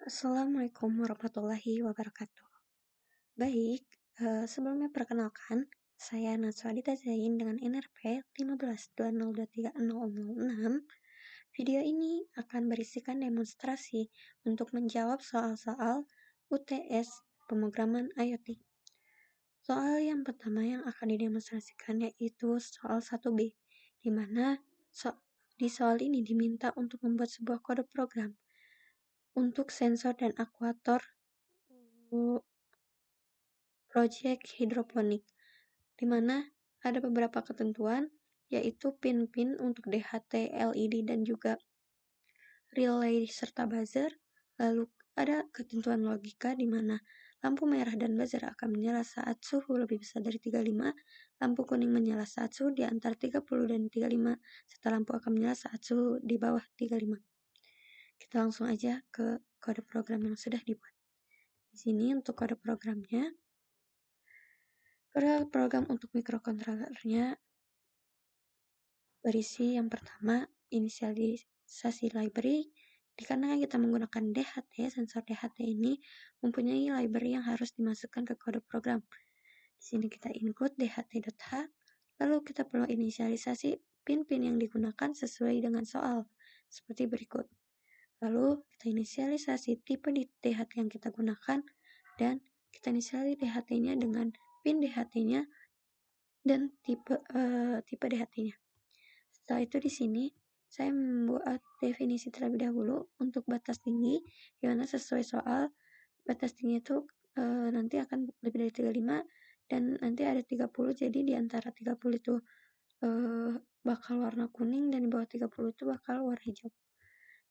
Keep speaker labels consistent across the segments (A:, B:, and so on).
A: Assalamualaikum warahmatullahi wabarakatuh. Baik, sebelumnya perkenalkan, saya Natsua Adita Zain dengan NRP 1520230006. Video ini akan berisikan demonstrasi untuk menjawab soal-soal UTS pemrograman IoT. Soal yang pertama yang akan didemonstrasikan yaitu soal 1B, di mana di soal ini diminta untuk membuat sebuah kode program untuk sensor dan aktuator proyek hidroponik, di mana ada beberapa ketentuan, yaitu pin-pin untuk DHT, LED, dan juga relay serta buzzer. Lalu ada ketentuan logika di mana lampu merah dan buzzer akan menyala saat suhu lebih besar dari 35, lampu kuning menyala saat suhu di antara 30 dan 35, serta lampu akan menyala saat suhu di bawah 35. Kita langsung aja ke kode program yang sudah dibuat. Di sini untuk kode programnya, kode program untuk microcontrollernya berisi yang pertama, inisialisasi library. Dikarenakan kita menggunakan DHT, sensor DHT ini mempunyai library yang harus dimasukkan ke kode program. Di sini kita include dht.h, lalu kita perlu inisialisasi pin-pin yang digunakan sesuai dengan soal, seperti berikut. Lalu kita inisialisasi tipe di DHT yang kita gunakan, dan kita inisialisasi DHT-nya dengan pin DHT-nya dan tipe DHT-nya. Setelah itu di sini saya membuat definisi terlebih dahulu untuk batas tinggi, di mana sesuai soal batas tinggi itu nanti akan lebih dari 35 dan nanti ada 30, jadi di antara 30 itu bakal warna kuning dan di bawah 30 itu bakal warna hijau.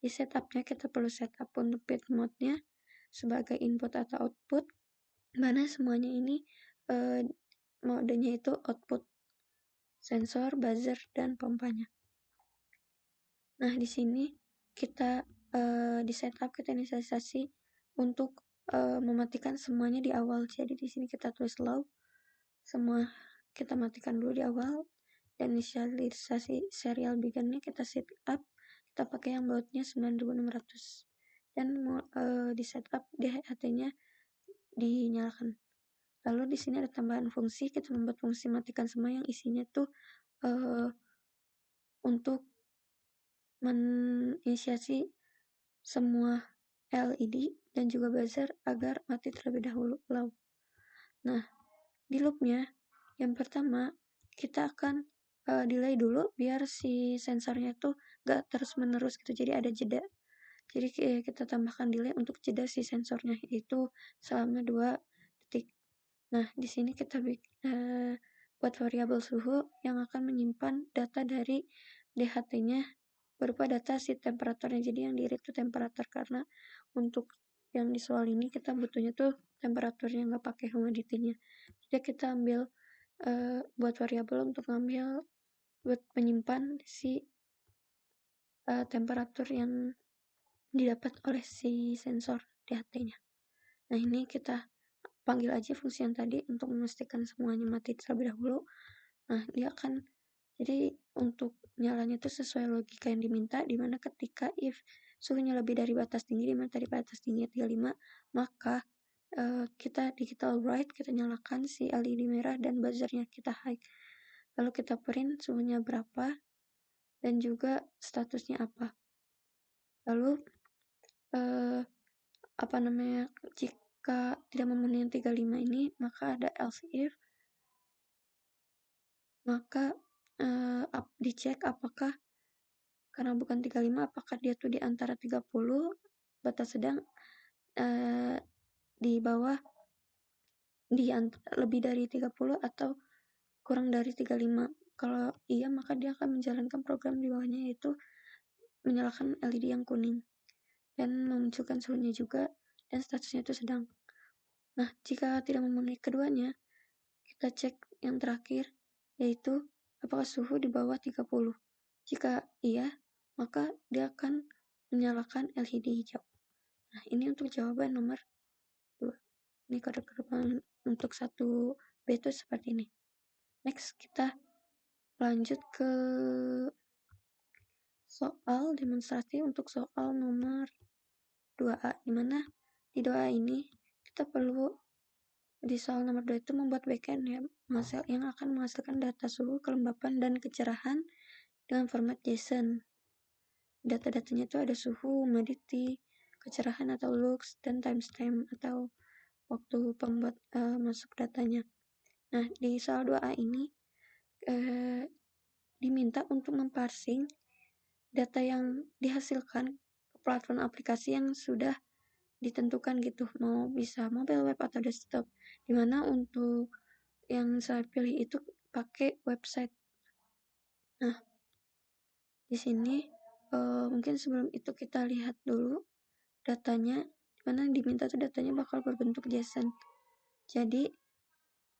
A: Di setupnya kita perlu setup untuk bit mode-nya sebagai input atau output, mana semuanya ini modenya itu output sensor, buzzer, dan pompanya. Nah, di sini kita di setup kita inisialisasi untuk mematikan semuanya di awal. Jadi di sini kita tulis low, semua kita matikan dulu di awal, dan inisialisasi serial begin-nya kita set up, kita pakai yang bautnya 9600, dan di setup DHT-nya dinyalakan. Lalu di sini ada tambahan fungsi, kita membuat fungsi matikan semua yang isinya tuh untuk menginisiasi semua LED dan juga buzzer agar mati terlebih dahulu low. Nah, di loopnya yang pertama kita akan delay dulu biar si sensornya tuh gak terus menerus gitu, jadi ada jeda. Jadi kita tambahkan delay untuk jeda si sensornya, yaitu selama 2 detik. Nah, di sini kita buat variabel suhu yang akan menyimpan data dari DHT-nya berupa data si temperaturnya. Jadi yang di read itu temperatur, karena untuk yang di soal ini kita butuhnya tuh temperaturnya, nggak pakai humidity-nya. Jadi kita ambil buat variabel untuk ngambil buat menyimpan si temperatur yang didapat oleh si sensor DHT-nya. Nah, ini kita panggil aja fungsi yang tadi untuk memastikan semuanya mati terlebih dahulu. Nah, dia akan jadi untuk nyalanya itu sesuai logika yang diminta, di mana ketika if suhunya lebih dari batas tinggi, di mana tadi batas tingginya 35, maka kita digital bright, kita nyalakan si LED merah dan buzzernya kita high. Lalu kita print suhunya berapa dan juga statusnya apa. Lalu jika tidak memenuhi 35 ini, maka ada else if, maka dicek apakah karena bukan 35, apakah dia tuh di antara 30 batas sedang, di bawah lebih dari 30 atau kurang dari 35. Kalau iya, maka dia akan menjalankan program di bawahnya, yaitu menyalakan LED yang kuning dan memunculkan suhunya juga dan statusnya itu sedang. Nah, jika tidak memenuhi keduanya, kita cek yang terakhir, yaitu apakah suhu di bawah 30. Jika iya, maka dia akan menyalakan LED hijau. Nah, ini untuk jawaban nomor 2. Ini kode untuk 1B itu seperti ini. Next, kita lanjut ke soal demonstrasi untuk soal nomor 2A, di mana di 2A ini kita perlu di soal nomor 2 itu membuat backend yang akan menghasilkan data suhu, kelembapan, dan kecerahan dengan format JSON. Data-datanya itu ada suhu, humidity, kecerahan atau lux, dan timestamp atau waktu pembuat masuk datanya. Nah, di soal 2A ini diminta untuk memparsing data yang dihasilkan ke platform aplikasi yang sudah ditentukan gitu, mau bisa mobile, web, atau desktop. Dimana untuk yang saya pilih itu pakai website. Nah, di sini mungkin sebelum itu kita lihat dulu datanya, dimana diminta tuh datanya bakal berbentuk JSON. Jadi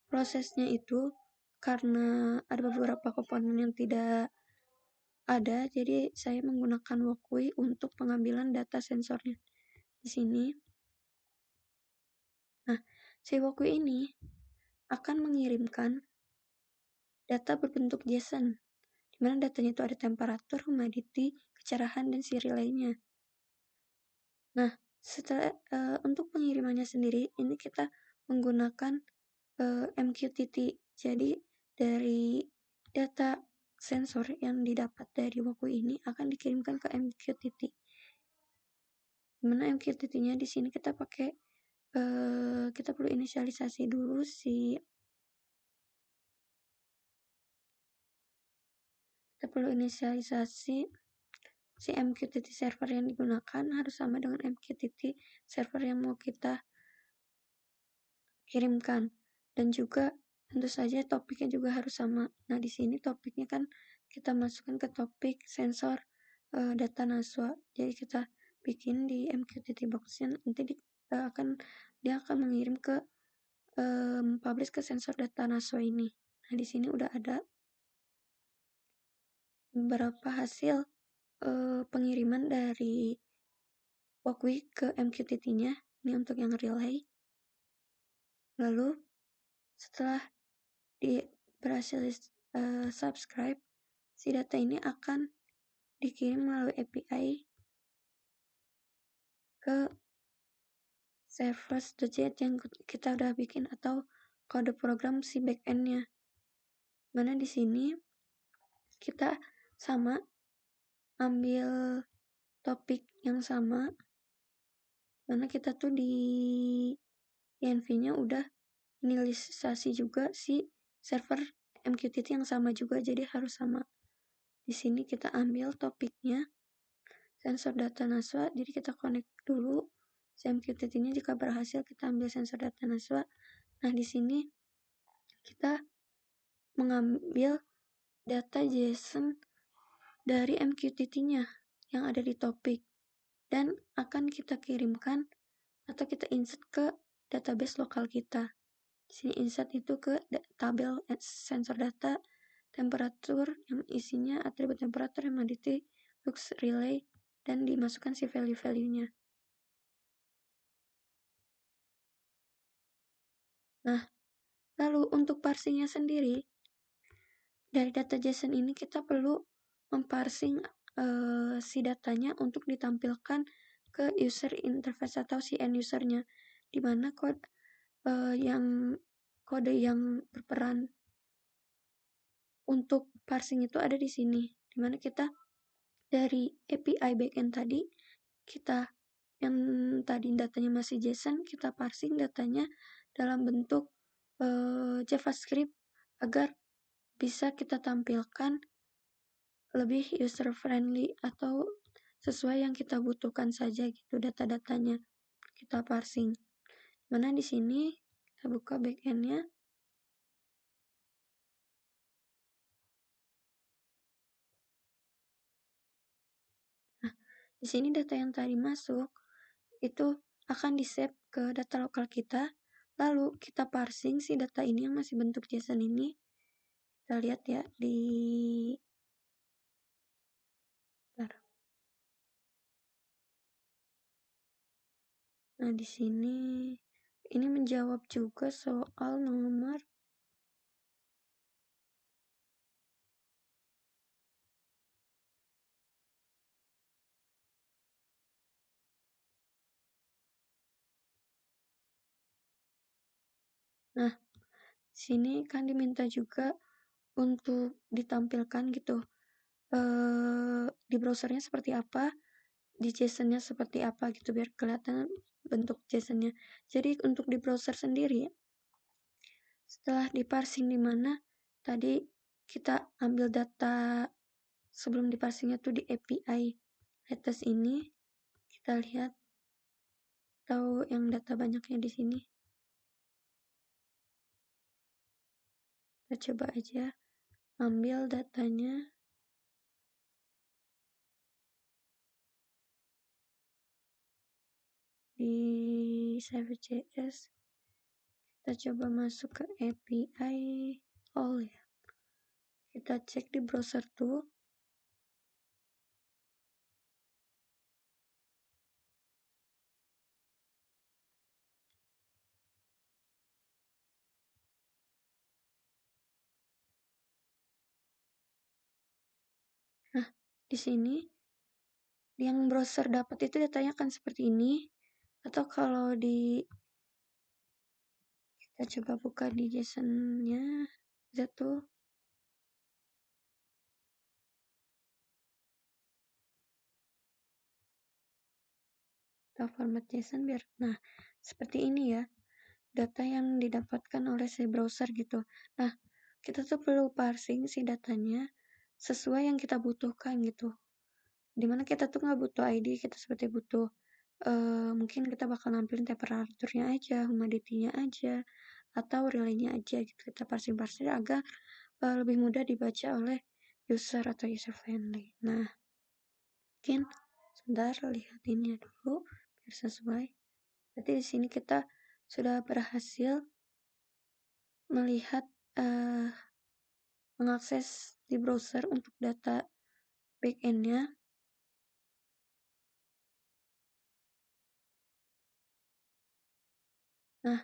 A: prosesnya itu karena ada beberapa komponen yang tidak ada, jadi saya menggunakan Wokui untuk pengambilan data sensornya di sini. Nah, si Wokui ini akan mengirimkan data berbentuk JSON, di mana datanya itu ada temperatur, humidity, kecerahan, dan siri lainnya. Nah, setelah untuk pengirimannya sendiri, ini kita menggunakan MQTT. Jadi, dari data sensor yang didapat dari Wokui ini akan dikirimkan ke MQTT. Dimana MQTT-nya di sini kita pakai kita perlu inisialisasi dulu si MQTT server yang digunakan harus sama dengan MQTT server yang mau kita kirimkan, dan juga tentu saja topiknya juga harus sama. Nah, di sini topiknya kan kita masukkan ke topik sensor data NASWA. Jadi kita bikin di MQTT box-nya, nanti dia akan mengirim ke publish ke sensor data NASWA ini. Nah, di sini udah ada beberapa hasil pengiriman dari Wokui ke MQTT-nya. Ini untuk yang relay. Lalu setelah berhasil subscribe, si data ini akan dikirim melalui API ke servers.js yang kita udah bikin atau kode program si backend-nya. Mana di sini kita sama ambil topik yang sama, mana kita tuh di env-nya udah inisialisasi juga si server MQTT yang sama juga, jadi harus sama. Di sini kita ambil topiknya sensor data NASWA, jadi kita connect dulu MQTT-nya. Jika berhasil, kita ambil sensor data NASWA. Nah, di sini kita mengambil data JSON dari MQTT-nya yang ada di topik dan akan kita kirimkan atau kita insert ke database lokal kita. Di sini insert itu ke tabel sensor data temperatur yang isinya atribut temperatur, humidity, lux, relay, dan dimasukkan si value-value-nya. Nah, lalu untuk parsingnya sendiri, dari data JSON ini kita perlu memparsing si datanya untuk ditampilkan ke user interface atau si end usernya, di mana kode yang berperan untuk parsing itu ada di sini, di mana kita dari API backend tadi, kita yang tadi datanya masih JSON, kita parsing datanya dalam bentuk JavaScript agar bisa kita tampilkan lebih user friendly atau sesuai yang kita butuhkan saja gitu data-datanya kita parsing. Mana di sini kita buka backend-nya. Nah, di sini data yang tadi masuk itu akan di-save ke data lokal kita. Lalu kita parsing si data ini yang masih bentuk JSON ini. Kita lihat ya di Bentar. Nah, di sini ini menjawab juga soal nomor Nah, sini kan diminta juga untuk ditampilkan gitu, di browsernya seperti apa, di JSON-nya seperti apa gitu biar kelihatan bentuk JSON-nya. Jadi untuk di browser sendiri, setelah di-parsing di mana tadi kita ambil data sebelum di-parsingnya tuh di API latest ini, kita lihat atau yang data banyaknya di sini. Kita coba aja ambil datanya di Savage.js. Kita coba masuk ke API all ya. Kita cek di browser tuh. Nah, di sini yang browser dapat itu datanya kan seperti ini. Atau kalau kita coba buka di JSON-nya, bisa tuh. Kita format JSON biar, nah seperti ini ya, data yang didapatkan oleh si browser gitu. Nah, kita tuh perlu parsing si datanya sesuai yang kita butuhkan gitu. Dimana kita tuh nggak butuh ID, kita seperti butuh mungkin kita bakal nampilin temperaturnya aja, humidity-nya aja, atau relay-nya aja gitu. Kita parsing-parsing agar lebih mudah dibaca oleh user atau user friendly. Nah, mungkin sebentar lihat ini dulu biar sesuai. Berarti di sini kita sudah berhasil melihat mengakses di browser untuk data backend-nya. Nah,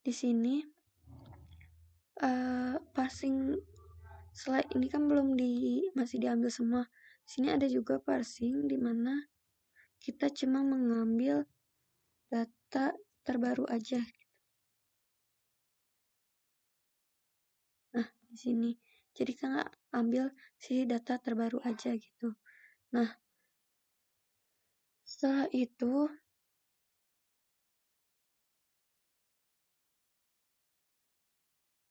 A: di sini parsing slide ini kan belum masih diambil semua. Sini ada juga parsing di mana kita cuma mengambil data terbaru aja. Nah, di sini. Jadi kita nggak ambil si data terbaru aja gitu. Nah, setelah itu,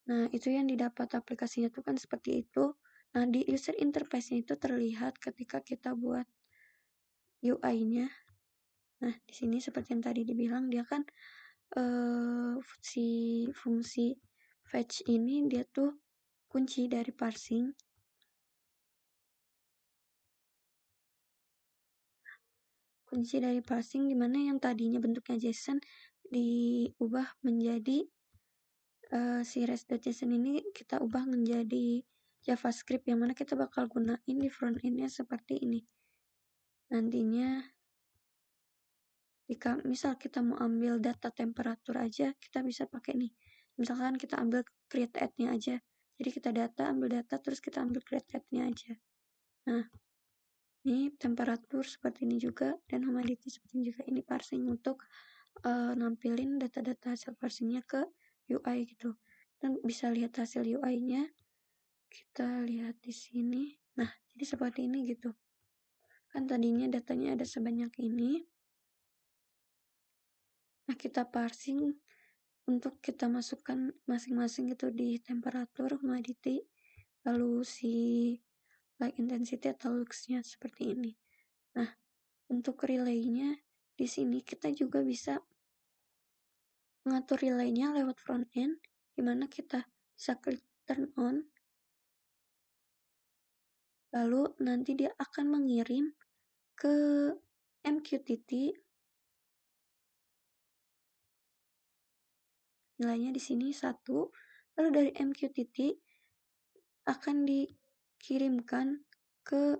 A: nah itu yang didapat aplikasinya tuh kan seperti itu. Nah, di user interface-nya itu terlihat ketika kita buat UI-nya. Nah, di sini seperti yang tadi dibilang, dia kan si fungsi fetch ini dia tuh kunci dari parsing. Kunci dari parsing dimana yang tadinya bentuknya JSON diubah menjadi si res.json ini kita ubah menjadi JavaScript yang mana kita bakal gunain di front end-nya seperti ini. Nantinya jika misal kita mau ambil data temperatur aja, kita bisa pakai nih. Misalkan kita ambil create add-nya aja. Jadi kita ambil data, terus kita ambil create add-nya aja. Nah, ini temperatur seperti ini juga, dan humidity seperti ini juga. Ini parsing untuk nampilin data-data hasil parsingnya ke UI gitu. Dan bisa lihat hasil UI-nya. Kita lihat di sini. Nah, jadi seperti ini gitu. Kan tadinya datanya ada sebanyak ini. Nah, kita parsing untuk kita masukkan masing-masing itu di temperatur, humidity, lalu si light intensity atau lux-nya seperti ini. Nah, untuk relay-nya di sini kita juga bisa mengatur relay-nya lewat front end, di mana kita bisa klik turn on, lalu nanti dia akan mengirim ke MQTT, nilainya di sini 1, lalu dari MQTT akan dikirimkan ke